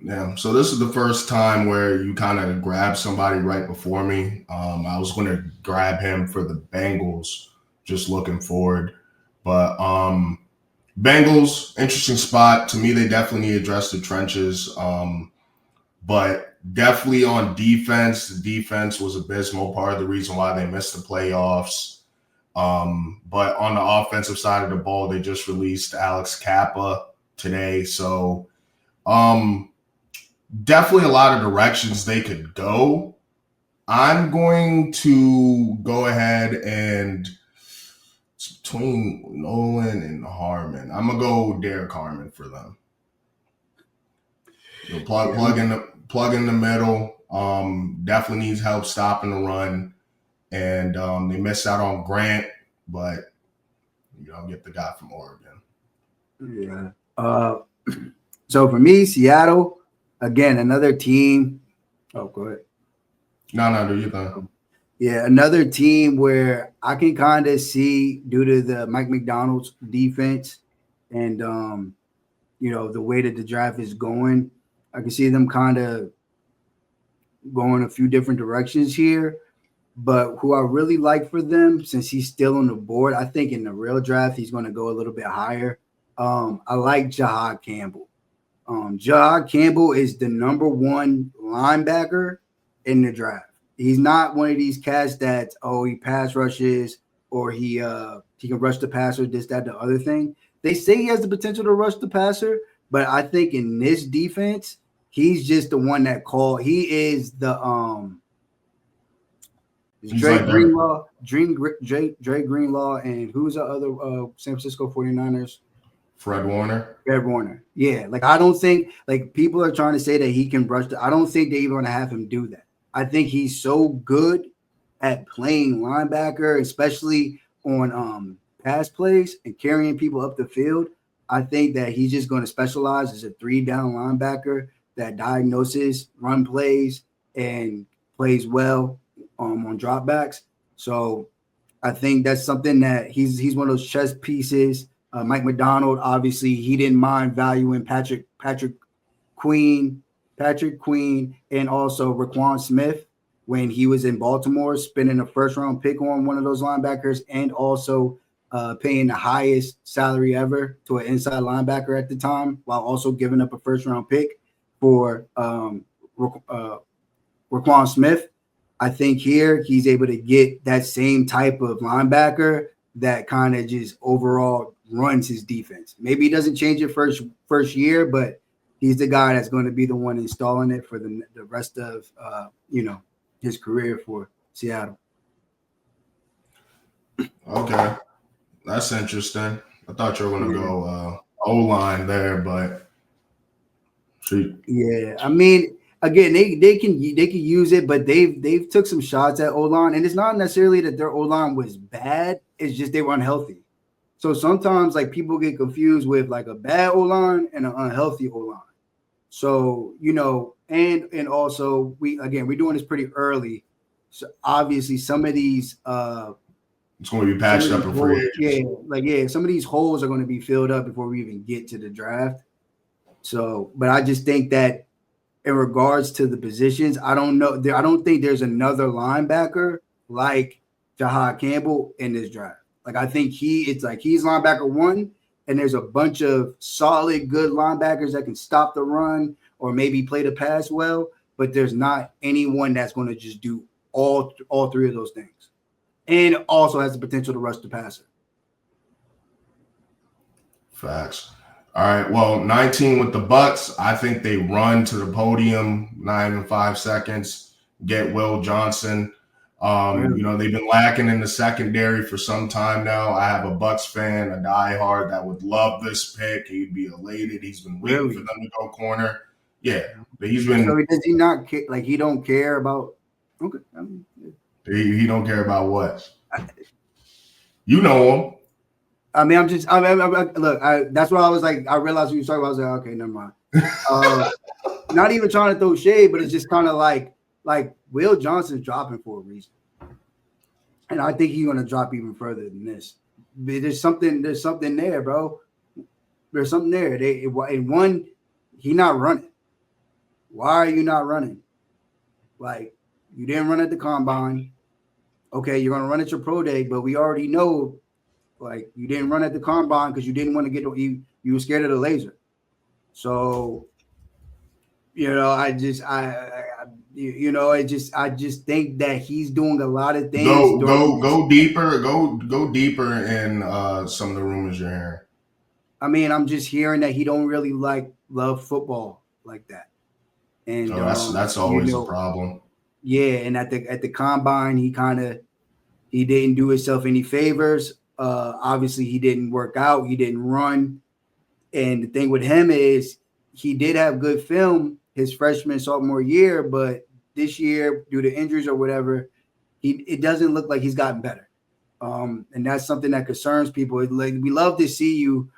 Yeah. So this is the first time where you kind of grab somebody right before me. I was going to grab him for the Bengals, just looking forward. But Bengals, interesting spot. To me, they definitely need to address the trenches. But definitely on defense, the defense was abysmal. Part of the reason why they missed the playoffs. But on the offensive side of the ball, they just released Alex Kappa today. So definitely a lot of directions they could go. I'm going to go ahead and it's between Nolan and Harmon. I'm gonna go Derek Harmon for them. Yeah, Plug in the middle. Definitely needs help stopping the run, and they missed out on Grant, but get the guy from Oregon. yeah. So for me, Seattle, again, another team. Oh, go ahead. No, do you think? Yeah, another team where I can kind of see due to the Mike McDonald's defense and the way that the draft is going, I can see them kind of going a few different directions here. But who I really like for them, since he's still on the board, I think in the real draft he's going to go a little bit higher. I like Jahad Campbell. Jahad Campbell is the number one linebacker in the draft. He's not one of these cats that he pass rushes or he can rush the passer, this, that, the other thing. They say he has the potential to rush the passer, but I think in this defense, he's just the one that called. He is the Dre Like Greenlaw, Dre Greenlaw, and who's the other San Francisco 49ers? Fred Warner. Fred Warner. Yeah. Like I don't think like people are trying to say that he can rush I don't think they even want to have him do that. I think he's so good at playing linebacker, especially on pass plays and carrying people up the field. I think that he's just going to specialize as a 3-down linebacker that diagnoses, run plays, and plays well on dropbacks. So I think that's something that he's one of those chess pieces. Mike McDonald, obviously, he didn't mind valuing Patrick Queen, and also Raquan Smith when he was in Baltimore, spending a first-round pick on one of those linebackers, and also paying the highest salary ever to an inside linebacker at the time, while also giving up a first-round pick for Raquan Smith. I think here he's able to get that same type of linebacker that kind of just overall runs his defense. Maybe he doesn't change it first year, but he's the guy that's going to be the one installing it for the rest of his career for Seattle. Okay, that's interesting. I thought you were going to go O-line there, but yeah, I mean, again, they can use it, but they've took some shots at O-line, and it's not necessarily that their O-line was bad. It's just they were unhealthy. So sometimes like people get confused with like a bad O-line and an unhealthy O-line. So, and also we're doing this pretty early. So obviously some of these it's going to be patched up in free agency. Some of these holes are going to be filled up before we even get to the draft. So, but I just think that in regards to the positions, I don't know. I don't think there's another linebacker like Jahad Campbell in this draft. Like I think he's linebacker one, and there's a bunch of solid, good linebackers that can stop the run or maybe play the pass well. But there's not anyone that's going to just do all three of those things, and also has the potential to rush the passer. Facts. All right. Well, 19 with the Bucks. I think they run to the podium, 9 and 5 seconds. Get Will Johnson. They've been lacking in the secondary for some time now. I have a Bucks fan, a diehard, that would love this pick. He'd be elated. He's been waiting for them to go corner. Yeah, but he's been. So does he not care? Like he don't care about? Okay. He don't care about what? You know him. I mean, that's why I was like, I realized when you talking about, I was like, okay, never mind. Not even trying to throw shade, but it's just kind of like Will Johnson's dropping for a reason. And I think he's going to drop even further than this. There's something there, bro. There's something there. He's not running. Why are you not running? Like, you didn't run at the combine. Okay, you're gonna run at your pro day, but we already know, like, you didn't run at the combine because you didn't want to get you were scared of the laser. So, I just think that he's doing a lot of things. Go deeper. Go deeper in some of the rumors you're hearing. I mean, I'm just hearing that he don't really love football like that, and that's always a problem. Yeah, and at the combine, he didn't do himself any favors. Obviously, he didn't work out, he didn't run, and the thing with him is he did have good film his freshman sophomore year, but this year, due to injuries or whatever, it doesn't look like he's gotten better. And that's something that concerns people. Like, we love to see you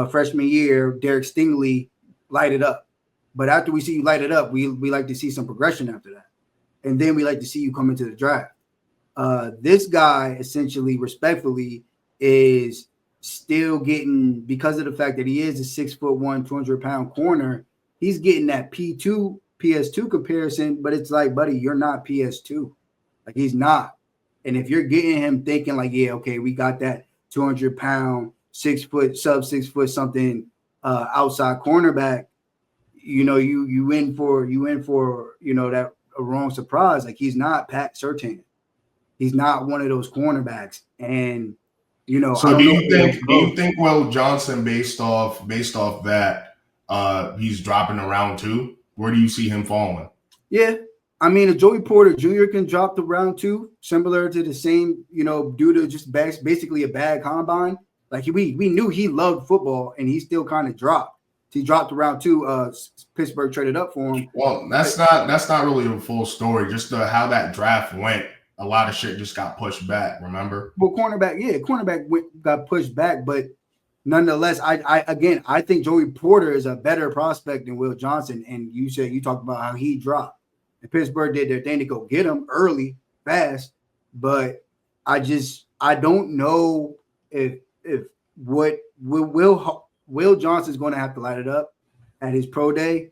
freshman year, Derek Stingley, light it up, but after we see you light it up, we like to see some progression after that, and then we like to see you come into the draft. This guy, essentially, respectfully, is still getting, because of the fact that he is a 6'1", 200-pound corner, he's getting that PS2 comparison, but it's like, buddy, you're not PS2. Like, he's not. And if you're getting him thinking like, yeah, okay, we got that 200-pound, 6 foot, sub 6 foot something outside cornerback, you in for that a wrong surprise. Like, he's not Pat Surtain. He's not one of those cornerbacks. And so do you think Will Johnson, based off that, he's dropping to round 2? Where do you see him falling? Yeah. I mean, a Joey Porter Jr. can drop to round 2, similar to the same, due to just basically a bad combine. Like, we knew he loved football, and he still kind of dropped. He dropped to round 2. Pittsburgh traded up for him. Well, that's not really a full story. Just how that draft went. A lot of shit just got pushed back. Remember? Well, cornerback got pushed back, but nonetheless, I think Joey Porter is a better prospect than Will Johnson. And you talked about how he dropped. And Pittsburgh did their thing to go get him early, fast. But I don't know if what Will Johnson's going to have to light it up at his pro day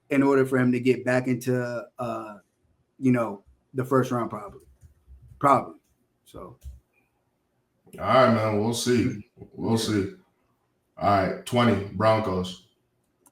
in order for him to get back into the first round, probably. So, all right, man, we'll see. We'll see. All right, 20 Broncos.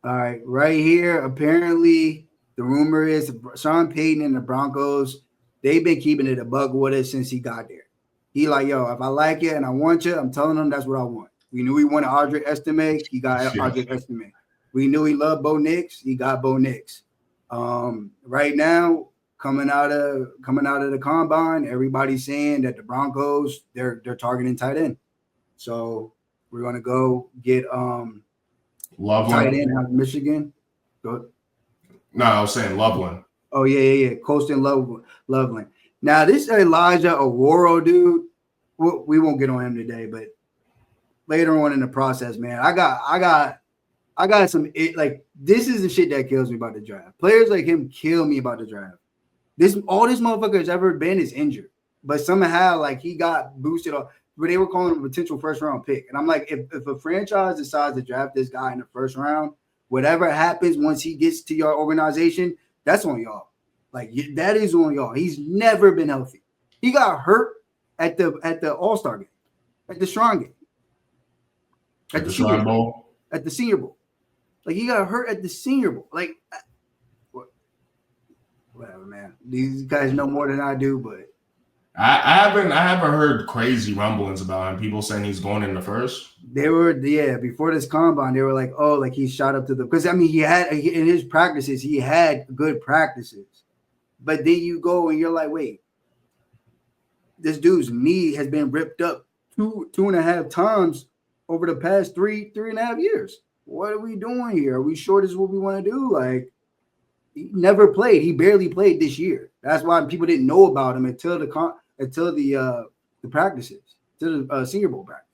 All right, right here. Apparently, the rumor is Sean Payton and the Broncos, they've been keeping it a bug with us since he got there. He like, yo, if I like you and I want you, I'm telling them that's what I want. We knew he wanted Audric Estime. He got Audric Estime. We knew he loved Bo Nix. He got Bo Nix. Right now, coming out of the combine, everybody's saying that the Broncos they're targeting tight end. So we're gonna go get Loveland. Tight end out of Michigan. Go. No, I was saying Loveland. Oh yeah. Colston Loveland. Now this Elijah Aworo dude, we won't get on him today, but later on in the process, man, I got some this is the shit that kills me about the draft. Players like him kill me about the draft. All this motherfucker has ever been is injured, but somehow he got boosted off. But they were calling him a potential first round pick, and I'm like, if a franchise decides to draft this guy in the first round, whatever happens once he gets to your organization, that's on y'all. Like, that is on y'all. He's never been healthy. He got hurt at the All-Star game, at the Shrine game, at the Shrine Bowl, at the Senior Bowl. Like, he got hurt at the Senior Bowl. Like, whatever, man. These guys know more than I do, but I haven't heard crazy rumblings about him. People saying he's going in the first. They were, before this combine, they were like, oh, like he shot up to because I mean, in his practices, he had good practices, but then you go and you're like, wait, this dude's knee has been ripped up two and a half times over the past three and a half years. What are we doing here? Are we sure this is what we want to do? Like, he never played. He barely played this year. That's why people didn't know about him until the practices, to the Senior Bowl practice.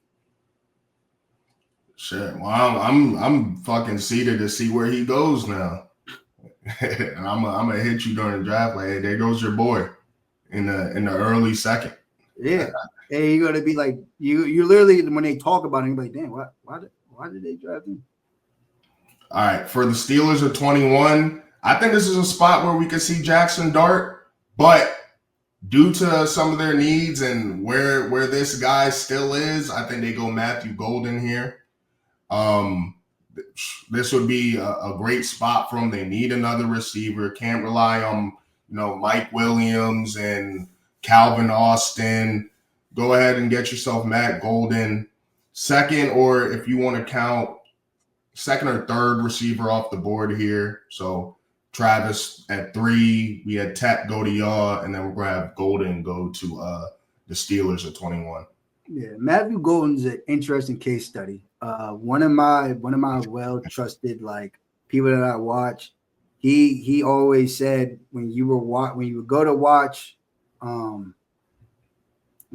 Shit. Well, I'm fucking seated to see where he goes now, and I'm gonna hit you during the draft. Like, hey, there goes your boy in the early second. Yeah, hey, you're gonna be like you literally when they talk about him, you're like, damn, why did they draft him? All right, for the Steelers at 21, I think this is a spot where we could see Jackson Dart, but due to some of their needs and where this guy still is, I think they go Matthew Golden here. This would be a great spot for them. They need another receiver. Can't rely on Mike Williams and Calvin Austin. Go ahead and get yourself Matt Golden, second, or if you want to count second or third receiver off the board here. So Travis at 3, we had Tech go to y'all, and then we're gonna have Golden go to the Steelers at 21. Yeah, Matthew Golden's an interesting case study. One of my well trusted people that I watch, he always said when you would go to watch, you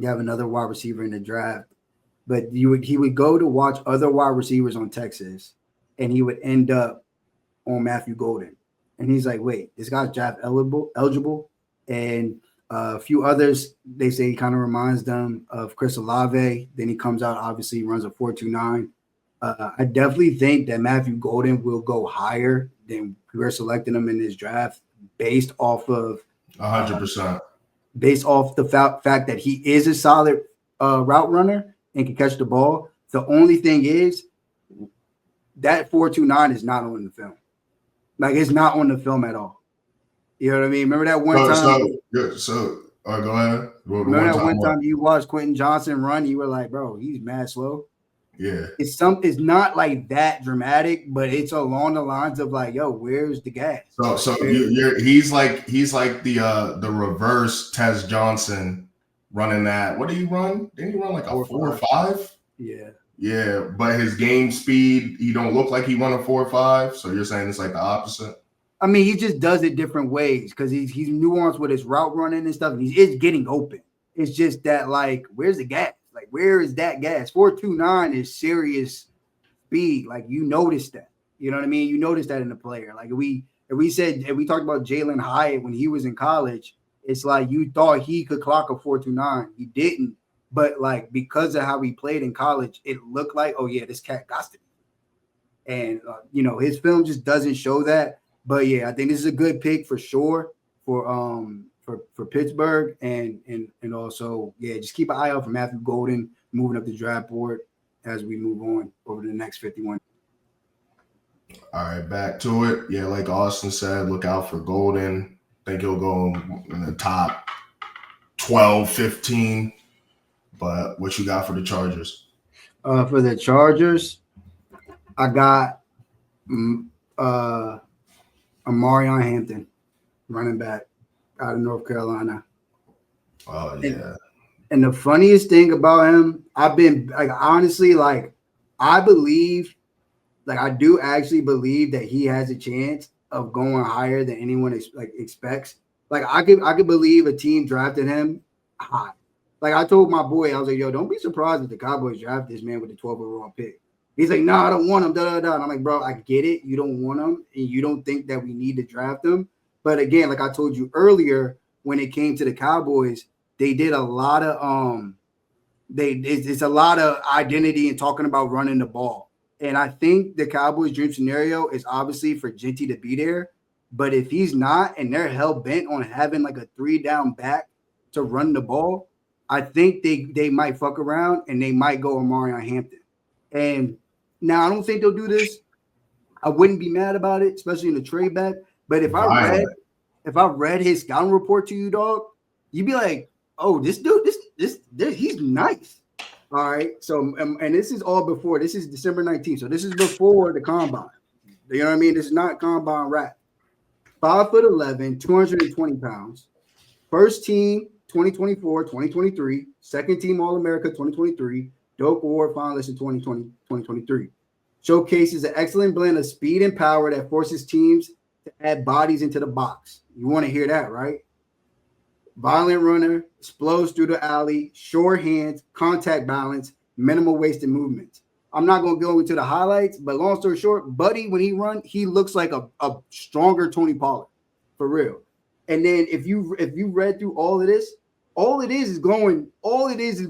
have another wide receiver in the draft, but he would go to watch other wide receivers on Texas, and he would end up on Matthew Golden. And he's like, wait, this guy's draft eligible. And a few others, they say he kind of reminds them of Chris Olave. Then he comes out, obviously runs a 4.29. I definitely think that Matthew Golden will go higher than we're selecting him in this draft based off of 100%. Based off the fact that he is a solid route runner and can catch the ball. The only thing is that 4.29 is not on the film. It's not on the film at all. You know what I mean? Remember that one time? Go ahead. Remember that one time you watched Quentin Johnson run? You were like, bro, he's mad slow. Yeah. It's not like that dramatic, but it's along the lines of yo, where's the gas? So he's like the reverse Tez Johnson running that. What did he run? Didn't he run like a 4 or 5? Yeah. Yeah, but his game speed, he don't look like he run a 4 or 5. So you're saying it's like the opposite? I mean, he just does it different ways because he's nuanced with his route running and stuff. And he is getting open. It's just that where's the gas? Where is that gas? 4.29 is serious speed. You notice that. You know what I mean? You notice that in the player. If we talked about Jalen Hyatt when he was in college, it's you thought he could clock a 4.29. He didn't. But because of how he played in college, it looked like, oh yeah, this cat got to be. And his film just doesn't show that. But yeah, I think this is a good pick for sure for Pittsburgh, and also just keep an eye out for Matthew Golden moving up the draft board as we move on over the next 51. All right, back to it. Yeah, like Austin said, look out for Golden. I think he'll go in the top 12, 15. But what you got for the Chargers? For the Chargers, I got Amarion Hampton, running back out of North Carolina. Oh, yeah. And the funniest thing about him, I've been honestly, I believe, I do actually believe that he has a chance of going higher than anyone expects. I could believe a team drafted him high. I told my boy, I was like, yo, don't be surprised if the Cowboys draft this man with the 12th overall pick. He's like, no, I don't want him. And I'm like, bro, I get it. You don't want him, and you don't think that we need to draft him. But again, like I told you earlier, when it came to the Cowboys, they did a lot of it's a lot of identity and talking about running the ball. And I think the Cowboys' dream scenario is obviously for Genty to be there. But if he's not, and they're hell bent on having a 3-down back to run the ball, I think they might fuck around and they might go Amarion Hampton. And now I don't think they'll do this. I wouldn't be mad about it, especially in the trade back. But if I read his scouting report to you, dog, you'd be like, oh, this dude, he's nice. All right. So and this is all before. This is December 19th. So this is before the combine. You know what I mean? This is not combine rap. 5'11", 220 pounds. First team 2024, 2023. Second team All-America 2023. Doak Award finalist in 2020, 2023. Showcases an excellent blend of speed and power that forces teams to add bodies into the box. You want to hear that, right? Violent runner, explodes through the alley, short hands, contact balance, minimal wasted movements. I'm not going to go into the highlights, but long story short, Buddy, when he runs, he looks like a stronger Tony Pollard, for real. And then if you read through all of this, all it is going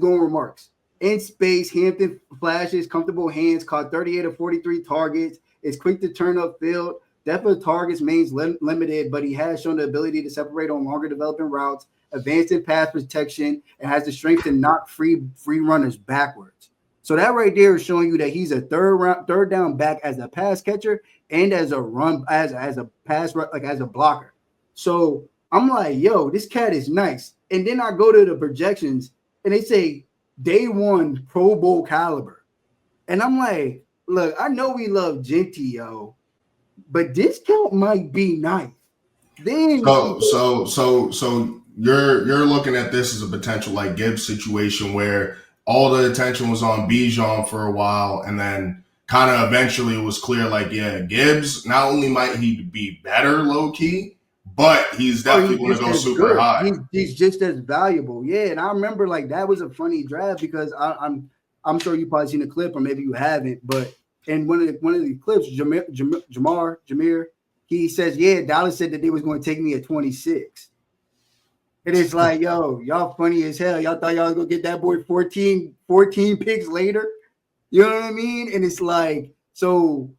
remarks. In space, Hampton flashes, comfortable hands, caught 38 of 43 targets, is quick to turn up field, Depth of targets remains limited, but he has shown the ability to separate on longer developing routes, advanced in pass protection, and has the strength to knock free runners backwards. So that right there is showing you that he's a third down back as a pass catcher and as a run as a pass like as a blocker. So I'm like, yo, this cat is nice. And then I go to the projections and they say day one Pro Bowl caliber. And I'm like, look, I know we love Genty, yo, but this count might be nice. Then so you're looking at this as a potential like Gibbs situation where all the attention was on Bijan for a while, and then kind of eventually it was clear like, yeah, Gibbs, not only might he be better low key, but he's definitely going to go super high. He's just as valuable. Yeah, and I remember like that was a funny draft because I'm sure you probably seen the clip or maybe you haven't, but in one of the clips, Jameer, he says, yeah, Dallas said that they was going to take me at 26. And it's like, yo, y'all funny as hell. Y'all thought y'all was going to get that boy 14 picks later. You know what I mean? And it's like, so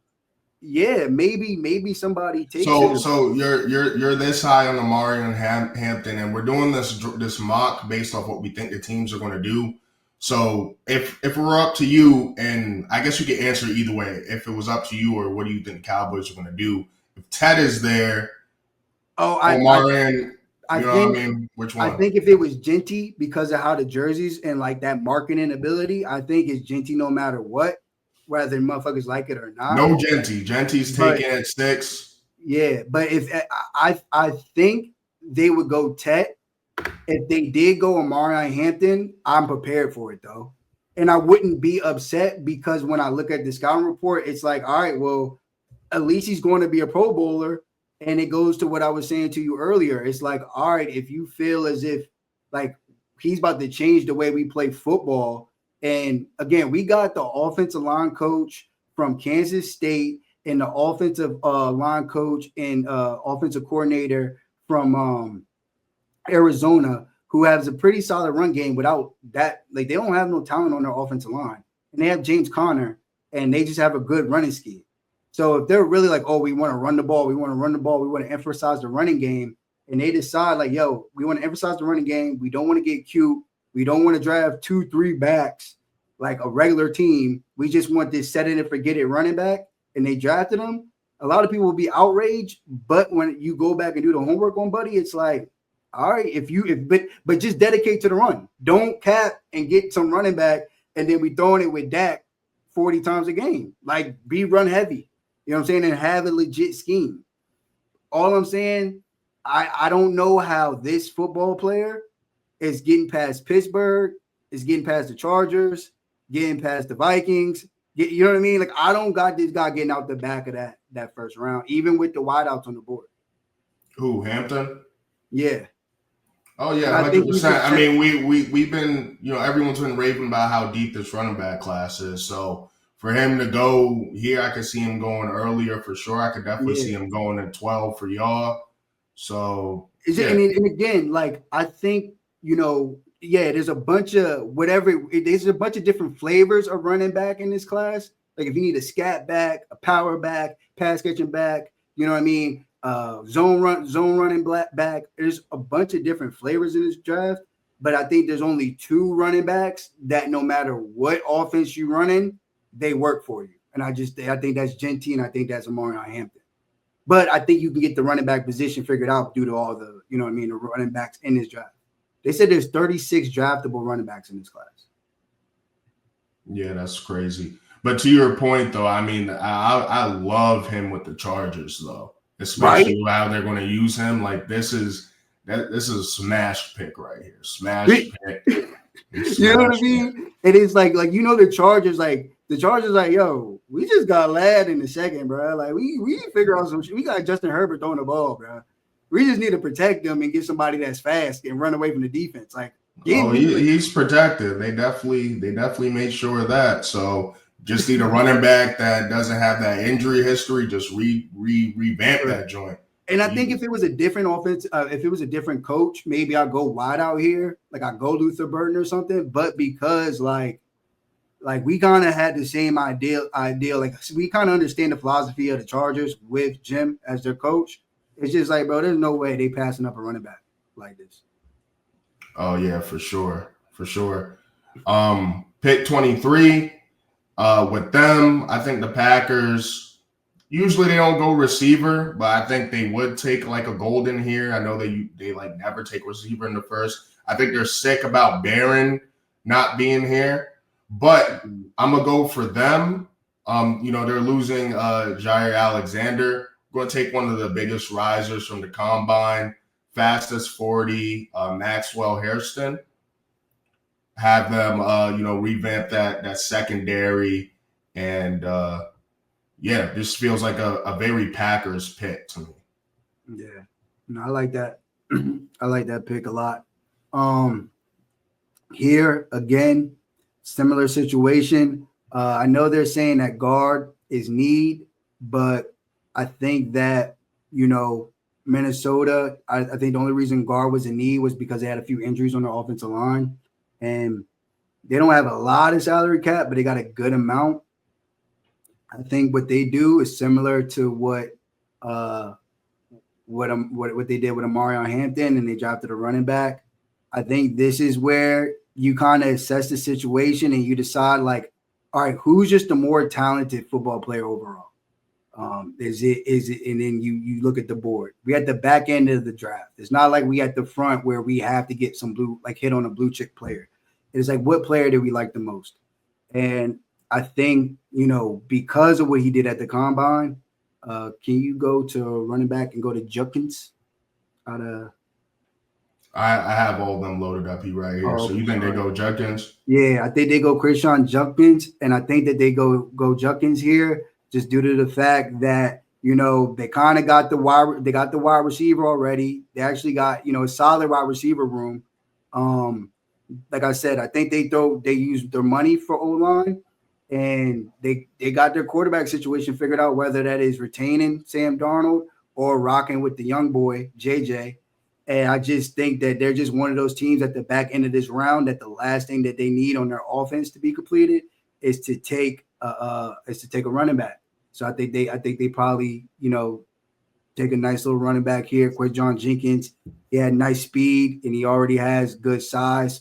yeah, maybe somebody takes it. So you're this high on Amari and Hampton, and we're doing this mock based off what we think the teams are going to do. So if we're up to you, and I guess you could answer either way. If it was up to you, or what do you think the Cowboys are going to do? If Ted is there, Omarion, what I mean? Which one? I think if it was Genty, because of how the jerseys and like that marketing ability, I think it's Genty no matter what, whether motherfuckers like it or not. No Genty. Genty's taking at 6. Yeah, but if I think they would go Tet. If they did go Omarion Hampton, I'm prepared for it though. And I wouldn't be upset because when I look at the scouting report, it's like, all right, well, at least he's going to be a Pro Bowler. And it goes to what I was saying to you earlier. It's like, all right, if you feel as if like he's about to change the way we play football. And again, we got the offensive line coach from Kansas State and the offensive line coach and offensive coordinator from Arizona, who has a pretty solid run game without that. Like they don't have no talent on their offensive line. And they have James Conner and they just have a good running scheme. So if they're really like, oh, we want to run the ball, we want to emphasize the running game, and they decide like, yo, we want to emphasize the running game, we don't want to get cute, we don't want to draft 2-3 backs like a regular team, we just want this set it and forget it running back, and they drafted him, a lot of people will be outraged, but when you go back and do the homework on Buddy, it's like, all right, but just dedicate to the run. Don't cap and get some running back, and then we throwing it with Dak 40 times a game. Like, be run heavy. You know what I'm saying? And have a legit scheme. All I'm saying, I don't know how this football player is getting past Pittsburgh, is getting past the Chargers, getting past the Vikings. You know what I mean? Like, I don't got this guy getting out the back of that first round, even with the wideouts on the board. Who, Hampton? Yeah. Oh, yeah, 100%. I mean, we've been, everyone's been raving about how deep this running back class is. So, for him to go here, I could see him going earlier for sure. I could definitely see him going at 12 for y'all. So, and again, like, I think, there's a bunch of there's a bunch of different flavors of running back in this class. Like, if you need a scat back, a power back, pass catching back, you know what I mean? Zone running back. There's a bunch of different flavors in this draft, but I think there's only 2 running backs that no matter what offense you run in, they work for you. And I think that's Genty and I think that's Omarion Hampton. But I think you can get the running back position figured out due to all the, the running backs in this draft. They said there's 36 draftable running backs in this class. Yeah, that's crazy. But to your point, though, I mean, I love him with the Chargers, though, especially how they're going to use him. Like, this is a smash pick right here. Smash pick. You know what I mean? It is like the Chargers, yo, we just got Ladd in the second, bro. Like, we figure out some shit. We got Justin Herbert throwing the ball, bro. We just need to protect them and get somebody that's fast and run away from the defense. Like, he's protected. They definitely made sure of that. So just need a running back that doesn't have that injury history. Just revamp that joint. And I think if it was a different offense, if it was a different coach, maybe I'll go wide out here. Like, I'll go Luther Burden or something. But because, like like we kind of had the same idea. Like we kind of understand the philosophy of the Chargers with Jim as their coach. It's just like, bro, there's no way they passing up a running back like this. Oh yeah, for sure. Pick 23. With them, I think the Packers usually they don't go receiver, but I think they would take like a Golden here. I know they like never take receiver in the first. I think they're sick about Barron not being here, but I'm gonna go for them. They're losing Jair Alexander. I'm gonna take one of the biggest risers from the combine, fastest 40, Maxwell Hairston. Have them, revamp that secondary, and this feels like a very Packers pick to me. Yeah, no, I like that. I like that pick a lot. Here again, similar situation. I know they're saying that guard is need, but I think that Minnesota. I think the only reason guard was a need was because they had a few injuries on their offensive line. And they don't have a lot of salary cap, but they got a good amount. I think what they do is similar to what they did with Amarion Hampton, and they drafted a running back. I think this is where you kind of assess the situation and you decide, like, all right, who's just the more talented football player overall? Is it, and then you look at the board. We at the back end of the draft. It's not like we at the front where we have to get hit on a blue chip player. It's like, what player do we like the most? And I think, because of what he did at the combine, can you go to running back and go to Judkins? I have all of them loaded up here right here. So you think they go Judkins? Yeah, I think they go Christian Judkins, and I think that they go Judkins here just due to the fact that they kind of got the wide receiver already. They actually got a solid wide receiver room. Like I said, I think they use their money for O-line, and they got their quarterback situation figured out, whether that is retaining Sam Darnold or rocking with the young boy JJ. And I just think that they're just one of those teams at the back end of this round that the last thing that they need on their offense to be completed is to take a running back. So I think they probably take a nice little running back here. Quinshon Judkins, he had nice speed and he already has good size.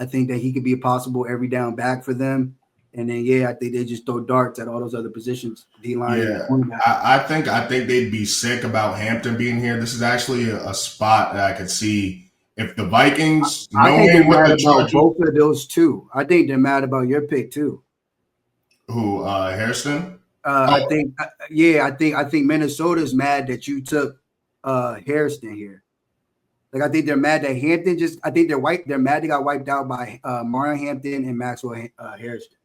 I think that he could be a possible every down back for them. And then, I think they just throw darts at all those other positions. D-line. Yeah, I think they'd be sick about Hampton being here. This is actually a spot that I could see if the Vikings. I think they're mad about both of those too. I think they're mad about your pick too. Who, Hairston? I think Minnesota's mad that you took Hairston here. Like, I think they're mad that Hampton they're mad they got wiped out by Mario Hampton and Maxwell Hairston.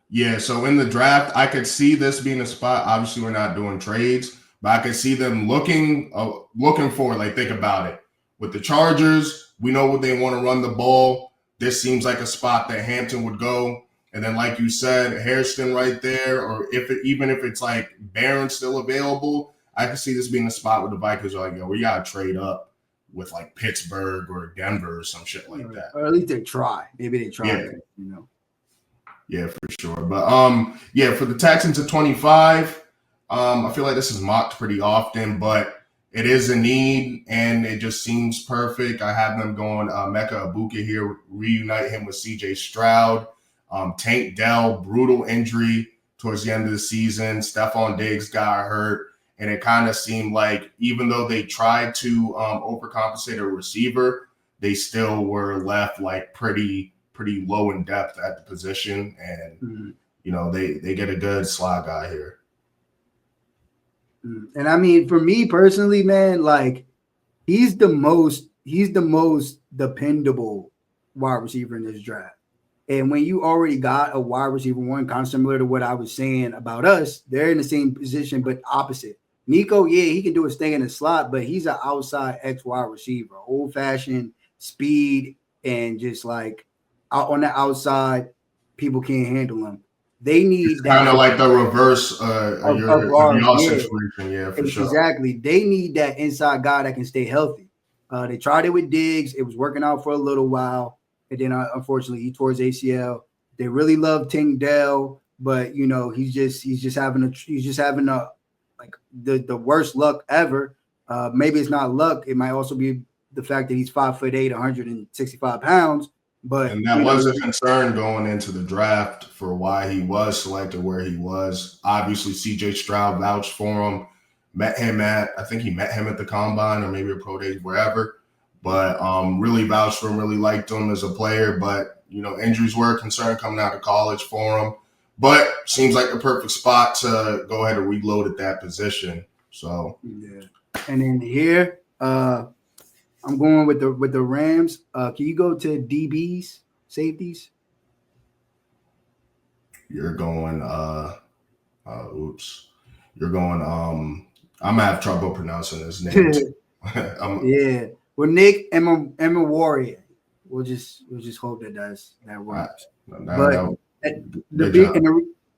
Yeah, so in the draft, I could see this being a spot. Obviously, we're not doing trades, but I could see them looking forward. Like, think about it. With the Chargers, we know what they want to run the ball. This seems like a spot that Hampton would go. And then, like you said, Hairston right there, or even if it's like Barron still available, I could see this being a spot where the Vikings are like, we got to trade up with like Pittsburgh or Denver or some shit like that. Or at least they try. Maybe they try. Yeah. Yeah, for sure. But for the Texans at 25, I feel like this is mocked pretty often, but it is a need and it just seems perfect. I have them going Mecca Ibuka here, reunite him with CJ Stroud. Tank Dell, brutal injury towards the end of the season. Stephon Diggs got hurt, and it kind of seemed like even though they tried to overcompensate a receiver, they still were left like pretty low in depth at the position, and they get a good slot guy here. And I mean, for me personally, man, like he's the most dependable wide receiver in this draft. And when you already got a wide receiver one, kind of similar to what I was saying about us, they're in the same position but opposite. Nico, he can do his thing in the slot, but he's an outside X wide receiver, old fashioned speed, and just like out on the outside, people can't handle him. They need kind of like the reverse of your situation, yeah, for sure. Exactly. They need that inside guy that can stay healthy. They tried it with Diggs. It was working out for a little while. And then, unfortunately, he tore his ACL. They really love Tank Dell, but he's just having a like the worst luck ever. Maybe it's not luck. It might also be the fact that he's 5'8", 165 pounds. But and that was a concern going into the draft for why he was selected where he was. Obviously, CJ Stroud vouched for him. I think he met him at the combine or maybe a pro day, wherever. But really vouched for him, really liked him as a player. But, injuries were a concern coming out of college for him. But seems like the perfect spot to go ahead and reload at that position. So, yeah. And then here, I'm going with the Rams. Can you go to DBs, safeties? You're going, You're going, I'm going to have trouble pronouncing his name. Yeah. Well, Nick Emma Warrior. We'll just hope that works.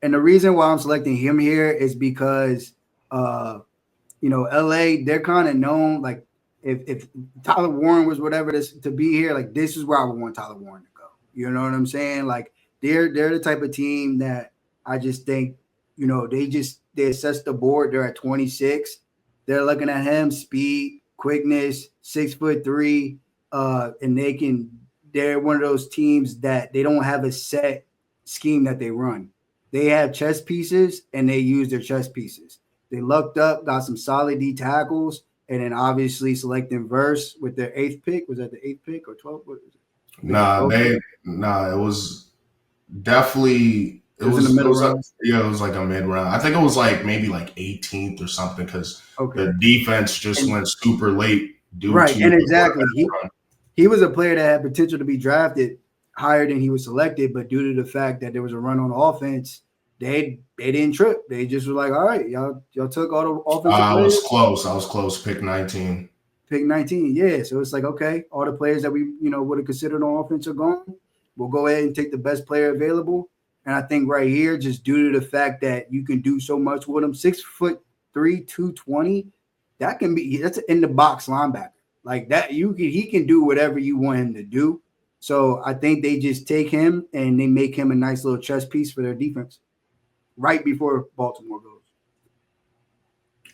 The reason why I'm selecting him here is because LA, they're kind of known, like if Tyler Warren was whatever this to be here, like this is where I would want Tyler Warren to go. You know what I'm saying? Like they're the type of team that I just think, they assess the board. They're at 26. They're looking at him, speed, quickness, 6'3", and they're one of those teams that they don't have a set scheme that they run. They have chess pieces and they use their chess pieces. They lucked up, got some solid D tackles, and then obviously selecting Verse with their 8th pick. Was that the 8th pick or 12th? What was it? It was definitely it was in the middle round. It was like a mid round. I think it was like maybe like 18th or something because the defense just went super late. And exactly. He was a player that had potential to be drafted higher than he was selected, but due to the fact that there was a run on offense, they didn't trip. They just were like, all right, y'all took all the offensive players. I was close. Pick 19. Pick 19, yeah. So it's like, okay, all the players that we, would have considered on offense are gone. We'll go ahead and take the best player available. And I think right here, just due to the fact that you can do so much with him, 6'3", 220, that's an in the box linebacker. Like that, he can do whatever you want him to do. So I think they just take him and they make him a nice little chess piece for their defense right before Baltimore goes.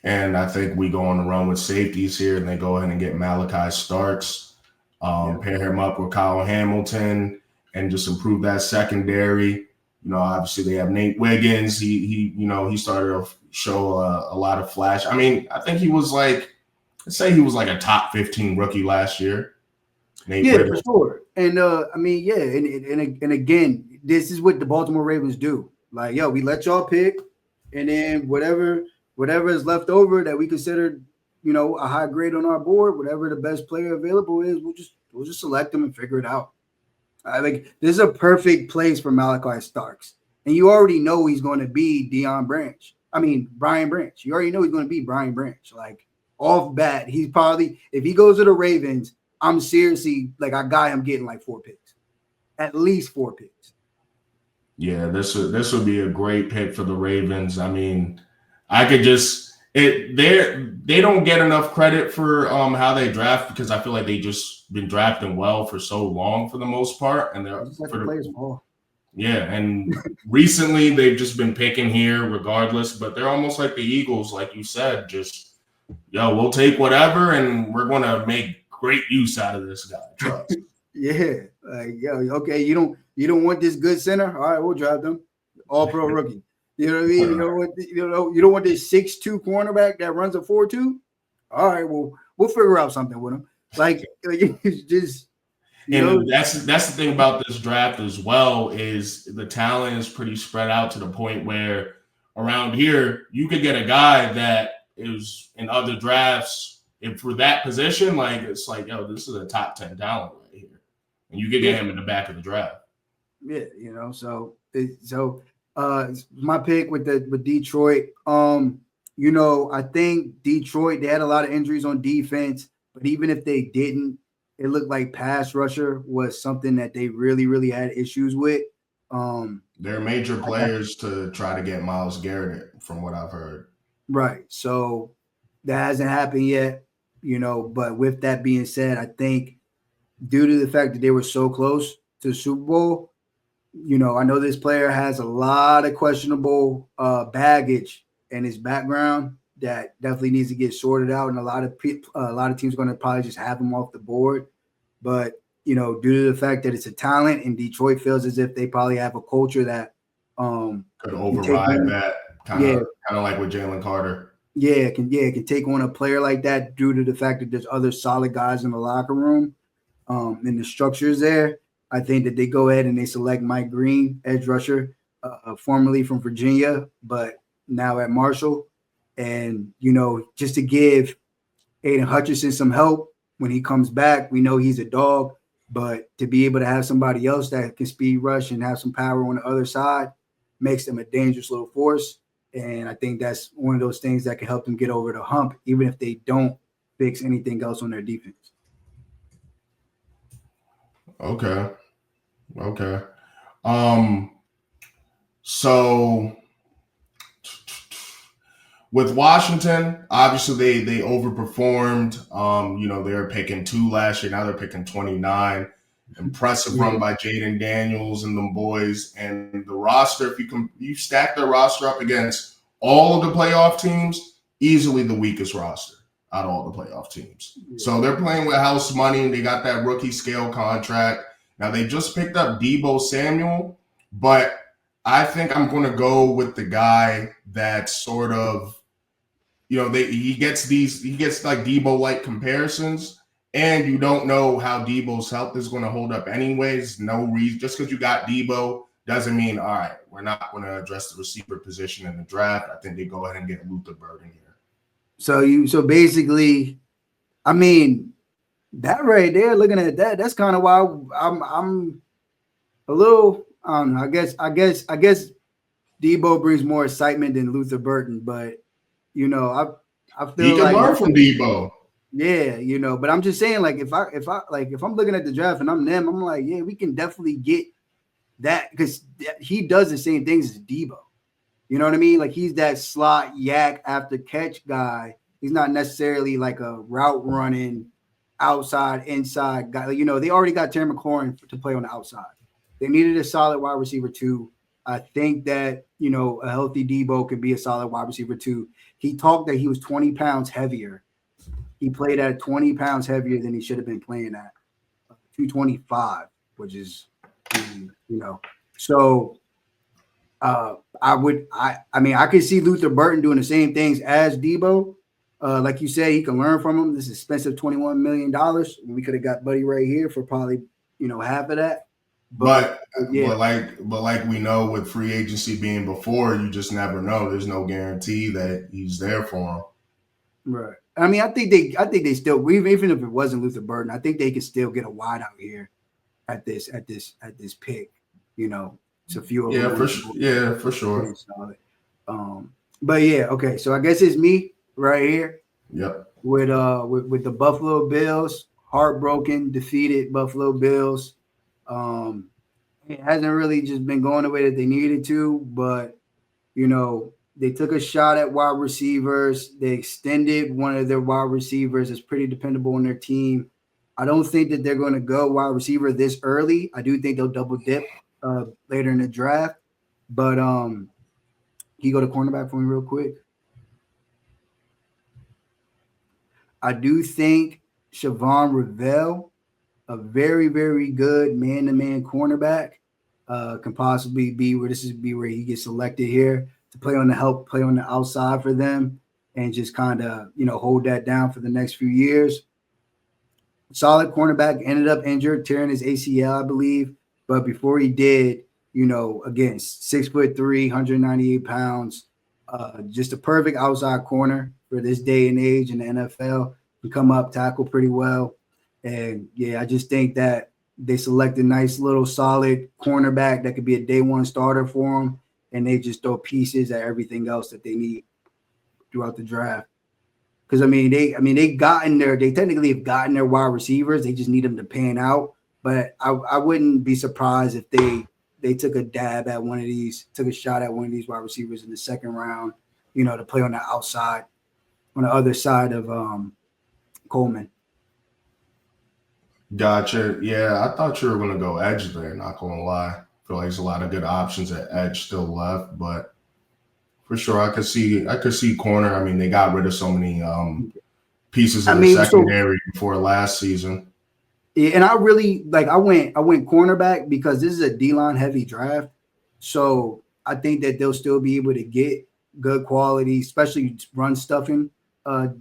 And I think we go on the run with safeties here, and they go ahead and get Malachi Starks, pair him up with Kyle Hamilton, and just improve that secondary. Obviously they have Nate Wiggins. He started to show a lot of flash. I mean, I think he was like, let's say he was like a top 15 rookie last year. Nate Wiggins. For sure. And and again, this is what the Baltimore Ravens do. Like, we let y'all pick, and then whatever is left over that we consider, a high grade on our board, whatever the best player available is, we'll just select them and figure it out. This is a perfect place for Malachi Starks, and you already know he's going to be Brian Branch. You already know he's going to be Brian Branch. Like off bat, he's probably, if he goes to the Ravens, I'm seriously like, I got him getting like 4 picks, at least 4 picks. Yeah, this would be a great pick for the Ravens. I mean, I could they don't get enough credit for how they draft because I feel like they just been drafting well for so long for the most part, and they're and recently they've just been picking here regardless. But they're almost like the Eagles, like you said, just we'll take whatever, and we're gonna make great use out of this guy. Trust. Okay, you don't want this good center? All right, we'll draft them. All pro rookie. You know what I mean? You don't want this 6'2" cornerback that runs a 4.2? All right, well, we'll figure out something with him. Like it's just that's the thing about this draft as well, is the talent is pretty spread out to the point where around here you could get a guy that is in other drafts, and for that position, like it's like, this is a top 10 talent right here. And you could get him in the back of the draft. Yeah, my pick with Detroit. I think Detroit, they had a lot of injuries on defense, but even if they didn't, it looked like pass rusher was something that they really, really had issues with. They're major players to try to get Myles Garrett, from what I've heard. Right. So that hasn't happened yet, but with that being said, I think due to the fact that they were so close to the Super Bowl, I know this player has a lot of questionable baggage in his background that definitely needs to get sorted out, and a lot of teams are going to probably just have him off the board. But due to the fact that it's a talent, and Detroit feels as if they probably have a culture that could override that, kind of like with Jalen Carter. It can take on a player like that due to the fact that there's other solid guys in the locker room, and the structures there. I think that they go ahead and they select Mike Green, edge rusher, formerly from Virginia, but now at Marshall. And, just to give Aiden Hutchinson some help when he comes back, we know he's a dog, but to be able to have somebody else that can speed rush and have some power on the other side makes them a dangerous little force. And I think that's one of those things that can help them get over the hump, even if they don't fix anything else on their defense. Okay. So with Washington, obviously they overperformed. They were picking 2 last year. Now they're picking 29. Impressive run by Jaden Daniels and them boys. And the roster, if you stack their roster up against all of the playoff teams, easily the weakest roster out of all the playoff teams. So they're playing with house money. They got that rookie scale contract. Now they just picked up Deebo Samuel, but I think I'm going to go with the guy that sort of, he gets like Deebo-like comparisons, and you don't know how Deebo's health is going to hold up anyways. No reason, just because you got Deebo doesn't mean, all right, we're not going to address the receiver position in the draft. I think they go ahead and get Luther Burden here. So basically, I mean, that right there, looking at that, that's kind of why I'm a little, I don't know. I guess Deebo brings more excitement than Luther Burden, but I feel he can learn from Deebo. Yeah, but I'm just saying, like, if I'm looking at the draft and I'm them, I'm like, yeah, we can definitely get that because he does the same things as Deebo. You know what I mean? Like, he's that slot yak after catch guy. He's not necessarily like a route running outside inside guy. They already got Terry McLaurin to play on the outside. They needed a solid wide receiver too. I think that a healthy Deebo could be a solid wide receiver too. He talked that he was 20 pounds heavier. He played at 20 pounds heavier than he should have been playing at 225, which is, So I could see Luther Burden doing the same things as Deebo. Like you said, he can learn from him. This is expensive $21 million. We could have got Buddy right here for probably, half of that. But like we know with free agency being before, you just never know. There's no guarantee that he's there for him. Right. I mean, I think they still, even if it wasn't Luther Burden, I think they could still get a wide out here at this pick. It's a few of them. For sure. But yeah, okay. So I guess it's me right here. Yep. With the Buffalo Bills, heartbroken, defeated Buffalo Bills. It hasn't really just been going the way that they needed to, but they took a shot at wide receivers. They extended one of their wide receivers that's pretty dependable on their team. I don't think that they're going to go wide receiver this early. I do think they'll double dip later in the draft. But can you go to cornerback for me real quick? I do think Siobhan Ravel, a very, very good man-to-man cornerback, can possibly be where he gets selected here to play on the outside for them and just kind of, hold that down for the next few years. Solid cornerback, ended up injured, tearing his ACL, I believe. But before he did, again, 6'3", 198 pounds, just a perfect outside corner for this day and age in the NFL. Can come up, tackle pretty well. And yeah, I just think that they select a nice little solid cornerback that could be a day one starter for them. And they just throw pieces at everything else that they need throughout the draft. Because they technically have gotten their wide receivers. They just need them to pan out. But I wouldn't be surprised if they took a shot at one of these wide receivers in the second round, to play on the outside, on the other side of Coleman. Gotcha. Yeah, I thought you were going to go edge there, not going to lie. feel like there's a lot of good options at edge still left, but for sure I could see corner. I mean, they got rid of so many pieces of the secondary before last season. Yeah, and I really I went cornerback because this is a D-line heavy draft. So I think that they'll still be able to get good quality, especially run stuffing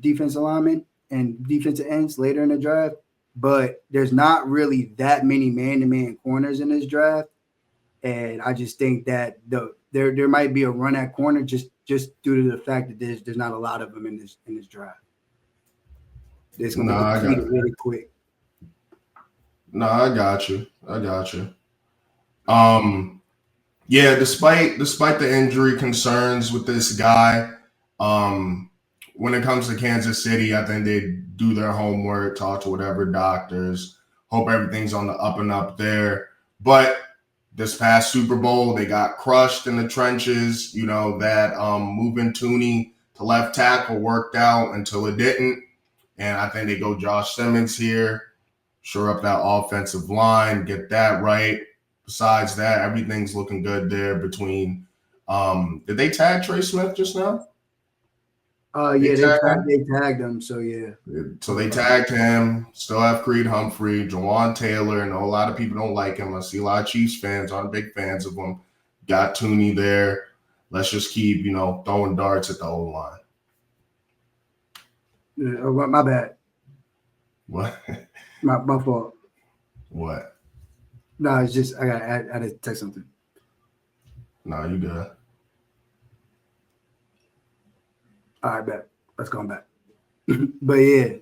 defensive linemen and defensive ends later in the draft. But there's not really that many man-to-man corners in this draft. And I just think that there might be a run at corner just due to the fact that there's not a lot of them in this draft. It's going to be completed really quick. No, I got you. Yeah, despite the injury concerns with this guy, when it comes to Kansas City, I think they do their homework, talk to whatever doctors, hope everything's on the up and up there. But this past Super Bowl, they got crushed in the trenches. You know, that moving Tooney to left tackle worked out until it didn't. And I think they go Josh Simmons here, shore up that offensive line, get that right. Besides that, everything's looking good there between did they tag Trey Smith just now? They tagged him, so yeah. So they tagged him. Still have Creed Humphrey, Jawan Taylor. I know a lot of people don't like him. I see a lot of Chiefs fans aren't big fans of him. Got Tooney there. Let's just keep, throwing darts at the O-line. My bad. What? My fault. What? No, it's just I had to text something. No, you good. All right, bet. Let's go back. But yeah.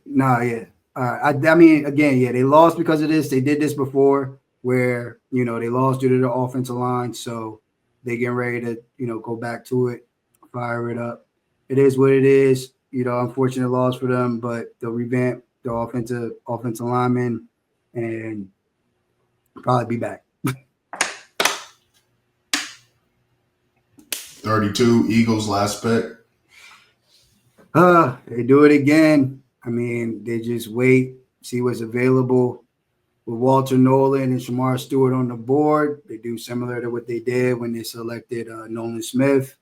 I mean, again, they lost because of this. They did this before where, they lost due to the offensive line. So they getting ready to, go back to it, fire it up. It is what it is. Unfortunate loss for them, but they'll revamp the offensive linemen and probably be back. 32 Eagles last pick. They do it again. I mean, they just wait, see what's available. With Walter Nolan and Shamar Stewart on the board, they do similar to what they did when they selected Nolan Smith.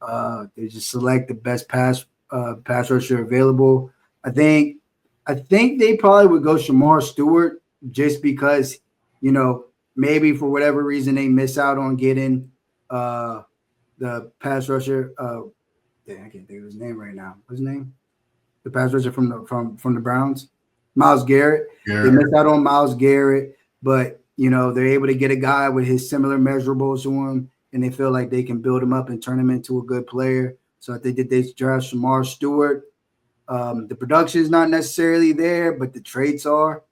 They just select the best pass rusher available. I think they probably would go Shamar Stewart just because, maybe for whatever reason they miss out on getting the pass rusher. I can't think of his name right now. What's his name? The pass rusher from the Browns, Myles Garrett. They missed out on Myles Garrett, but they're able to get a guy with his similar measurables to him, and they feel like they can build him up and turn him into a good player. So I think that they draft Shamar Stewart. The production is not necessarily there, but the traits are.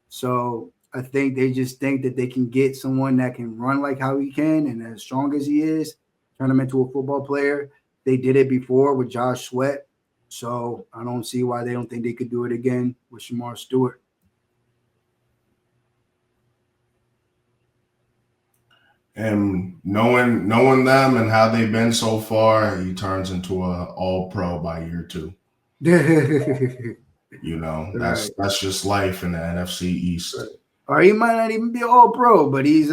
So I think they just think that they can get someone that can run like how he can and as strong as he is, turn him into a football player. They did it before with Josh Sweat. So I don't see why they don't think they could do it again with Shamar Stewart. And knowing them and how they've been so far, he turns into a all-pro by year 2. That's just life in the NFC East. Or he might not even be all-pro, but he's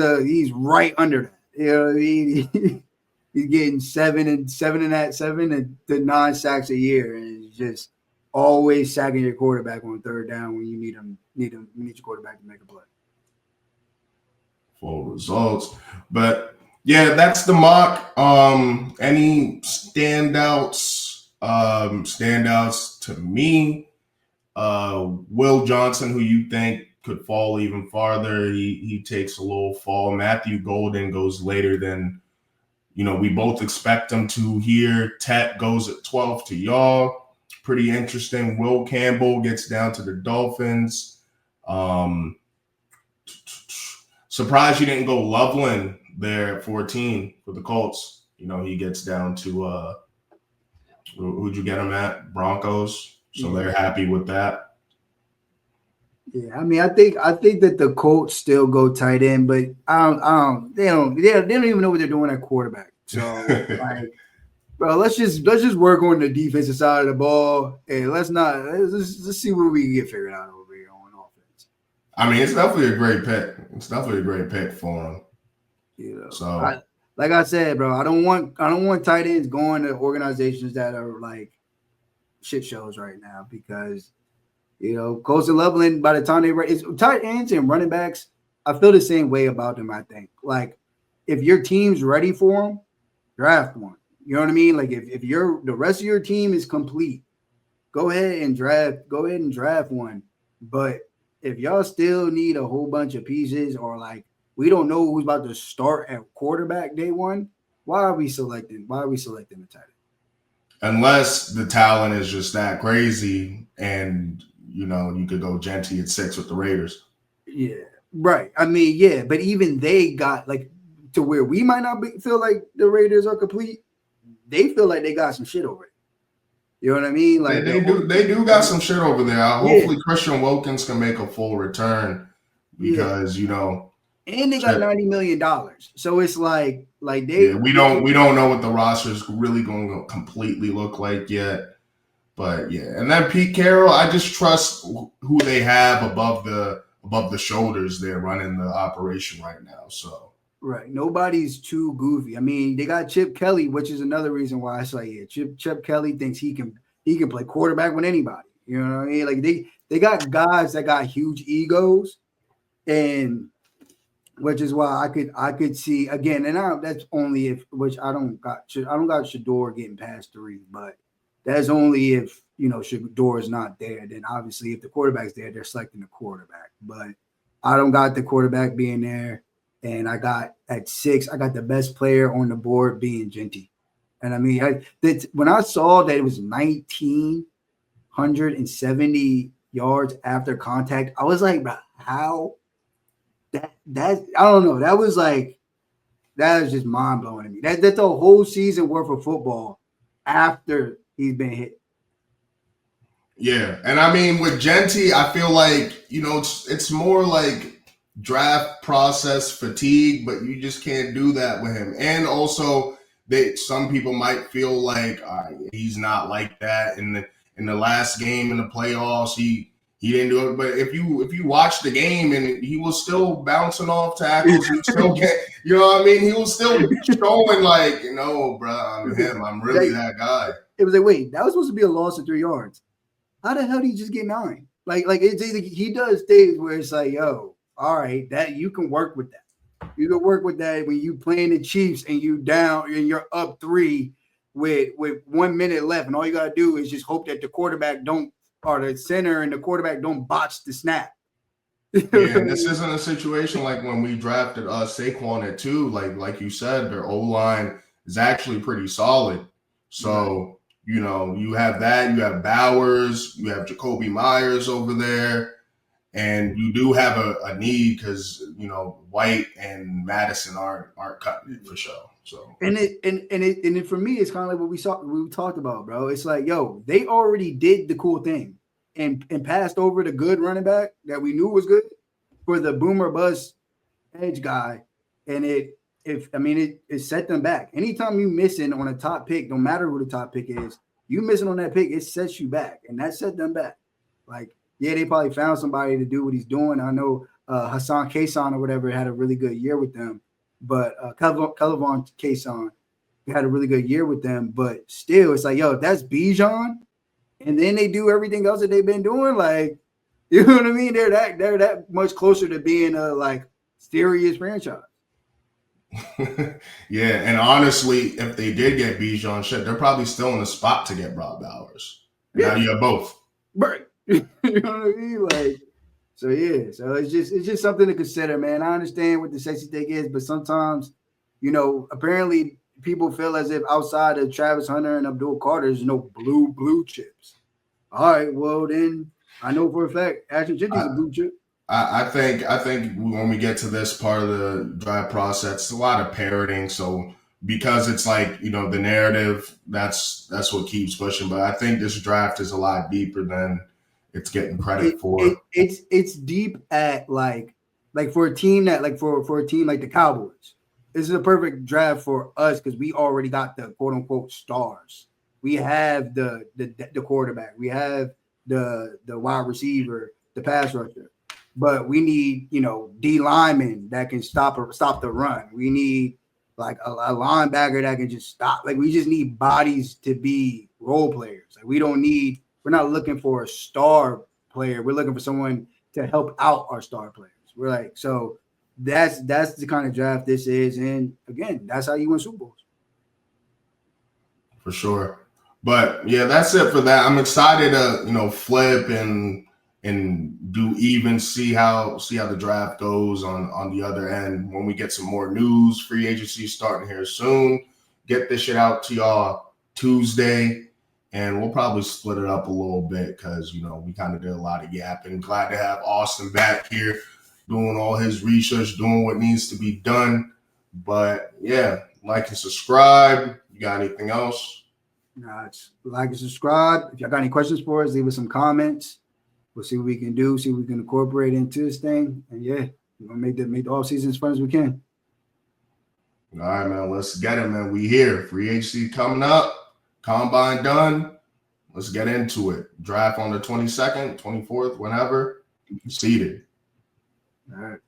right under that. He's getting 7 to 9 sacks a year, and it's just always sacking your quarterback on third down when you need your quarterback to make a play. Full results. But yeah, that's the mock. Any standouts? Standouts to me. Will Johnson, who you think could fall even farther, he takes a little fall. Matthew Golden goes later than we both expect him to here. Tet goes at 12 to y'all. Pretty interesting. Will Campbell gets down to the Dolphins. Surprised you didn't go Loveland there at 14 for the Colts. He gets down to who'd you get him at? Broncos. So they're happy with that. Yeah, I mean, I think that the Colts still go tight end, but they don't even know what they're doing at quarterback. So bro, let's just work on the defensive side of the ball, and let's see what we can get figured out over here on offense. I mean, it's definitely a great pick. It's definitely a great pick for him. You know, So like I said, bro, I don't want tight ends going to organizations that are like shit shows right now because Colson Loveland, by the time it's tight ends and running backs, I feel the same way about them. I think like if your team's ready for them, draft one. You know what I mean? Like if the rest of your team is complete, go ahead and draft one. But if y'all still need a whole bunch of pieces or like we don't know who's about to start at quarterback day one, why are we selecting a tight end? unless the talent is just that crazy and you could go Genty at 6 with the Raiders. Yeah, right. I mean, yeah, but even they got like to where we might not feel like the Raiders are complete. They feel like they got some shit over it. You know what I mean? Like They do got some shit over there. Hopefully Christian Wilkins can make a full return because and they got $90 million. So it's like we don't know what the roster is really going to completely look like yet. But yeah, and then Pete Carroll, I just trust who they have above the shoulders there running the operation right now. So right, nobody's too goofy. I mean, they got Chip Kelly, which is another reason why I say Chip Kelly thinks he can play quarterback with anybody. You know what I mean? Like they got guys that got huge egos, and which is why I could see again, and that's only if which I don't got Shador getting past 3, but that's only if Shador is not there. Then obviously if the quarterback's there, they're selecting the quarterback. But I don't got the quarterback being there, and I got at 6, I got the best player on the board being Genty. And I mean, when I saw that it was 1,970 yards after contact, I was like, bro, how? That I don't know. That was just mind blowing to me. That's the whole season worth of football after he's been hit. Yeah, and I mean with Genty, I feel like it's more like draft process fatigue, but you just can't do that with him. And also, some people might feel like he's not like that in the last game in the playoffs. He didn't do it, but if you watch the game and he was still bouncing off tackles, he still you know what I mean? He was still showing like, bro, I'm him. I'm really that guy. It was like, wait, that was supposed to be a loss of 3 yards. How the hell did he just get 9? Like he does things where it's like, yo, all right, that you can work with that. You can work with that when you playing the Chiefs and you down and you're up 3 with 1 minute left, and all you gotta do is just hope that the quarterback or the center and the quarterback don't botch the snap. Yeah, and this isn't a situation like when we drafted Saquon at 2. Like you said, their O-line is actually pretty solid. So, you have that. You have Bowers. You have Jacoby Myers over there. And you do have a need because, White and Madison aren't cutting it for sure. So and for me, it's kind of like what we talked about, bro. It's like, yo, they already did the cool thing and passed over the good running back that we knew was good for the boomer bust edge guy, and it set them back. Anytime you missing on a top pick, no matter who the top pick is, you missing on that pick, it sets you back, and that set them back. Like, yeah, they probably found somebody to do what he's doing. I know Hassan Kaysan or whatever had a really good year with them. But Kelvon Kaysan had a really good year with them. But still, it's like, yo, that's Bijan, and then they do everything else that they've been doing. Like, you know what I mean? They're that much closer to being a serious franchise. Yeah, and honestly, if they did get Bijan, shit, they're probably still in the spot to get Rob Bowers. Yeah. Now you have both. Right. You know what I mean? So yeah, so it's just something to consider, man. I understand what the sexy thing is, but sometimes, apparently people feel as if outside of Travis Hunter and Abdul Carter, there's no blue chips. All right, well then I know for a fact Ashton Genty's a blue chip. I think when we get to this part of the draft process, it's a lot of parroting. So because it's like the narrative, that's what keeps pushing. But I think this draft is a lot deeper than it's getting credit for. It's deep at like for a team that for a team like the Cowboys. This is a perfect draft for us because we already got the quote unquote stars. We have the quarterback. We have the wide receiver, the pass rusher. but we need, D linemen that can stop the run. We need like a linebacker that can just stop. Like we just need bodies to be role players. Like we're not looking for a star player. We're looking for someone to help out our star players. We're like, so that's the kind of draft this is. And again, that's how you win Super Bowls. For sure. But yeah, that's it for that. I'm excited to, flip and do even see how the draft goes on the other end when we get some more news. Free agency starting here soon. Get this shit out to y'all Tuesday, and we'll probably split it up a little bit because we kind of did a lot of yapping. Glad to have Austin back here doing all his research, doing what needs to be done. But yeah, like and subscribe. You got anything else? It's like and subscribe. If y'all got any questions for us, leave us some comments. We'll see what we can do, see what we can incorporate into this thing. And yeah, we're gonna make the off season as fun as we can. All right, man. Let's get it, man. We here. Free agency coming up. Combine done. Let's get into it. Draft on the 22nd, 24th, whenever. Seated. All right.